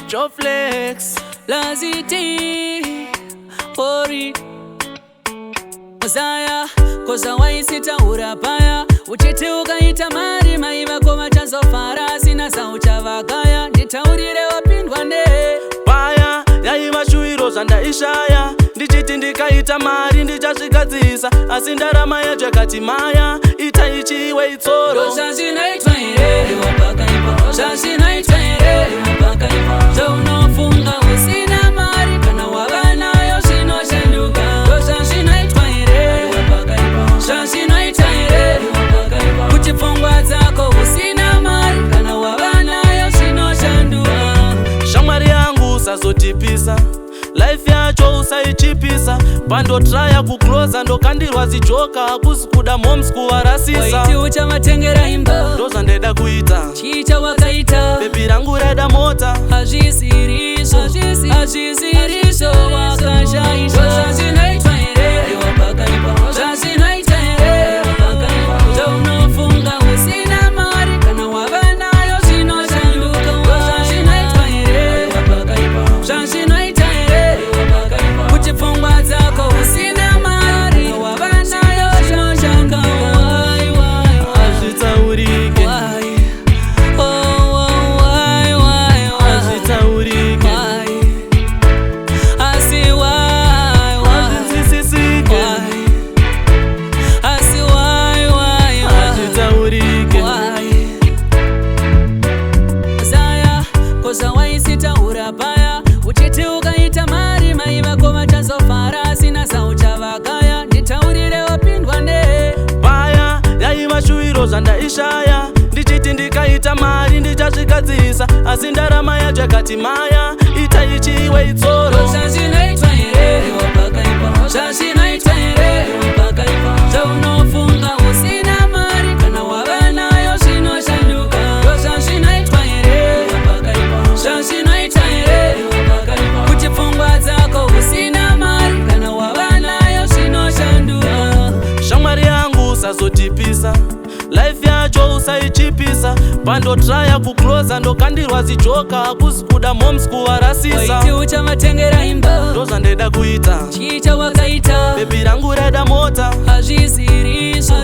Joflex laziti Ori Zaya koza waisita urapaya uchiti ukaita mari maiva koma chanzo farasi na saucha vakaya nditaurire wapindwa nde paya yaiva shuiro zvandaishaya ndichiti ndikaita mari ndichazvigadzisa asi ndarama yacho yakati maya ita ichiwe itsoro zvazvinoitwa here wapakaipa zvazvinoitwa here wapakaipa zvaunofunga usina mari kana wava nayo zvinoshanduka zvazvinoitwa here wapakaipa zvazvinoitwa here wapakaipa kuti pfungwa dzako usina mari kana wava nayo zvinoshanduka shamwari yangu usazotipisa life yacho usaichipisa pandotraya kukloza ndokandirwa zijoka hakusi kuda moms kuvarasisa waiti uchavatengera imba ndozvandeda kuita chicha wakaita bebi rangu reda mota hazvisirizvo wakashaisha zvazvinoitwa here wapakaipa zvazvinoitwa here wapakaipa zvaunofunga usina mari kana wava nayo zvinoshanduka zvazvinoitwa here wapakaipa zvazvinoitwa here wapakaipa kuti pfungwa dzako usina mari wava nayo zvinoshanduka hazvitsaurike koza waisita urapaya uchiti ukaita mari maiva koma chanzo farasi na saucha vakaya nditaurire wapindwa nde paya yaiva shuiro zvandaishaya ndichiti ndikaita mari ndichazvigadzisa asi ndarama yacho yakati maya ita ichiwe itsoro zvazvinoitwa here wapakaipa zvazvinoitwa here wapakaipa zvaunofunga usina mari kana wava nayo zvinoshanduka zvazvinoitwa here wapakaipa zvazvinoitwa here wapakaipa kuti pfungwa dzako usina mari kana wava nayo zvinoshanduka shamwari yangu usazotipisa life yacho usaichipisa pandotraya kukloza ndokandirwa zijoka hakusi kuda moms kuvarasisa waiti uchavatengera imba ndozvandeda kuita chicha wakaita bebi rangu reda mota hazvisirizvo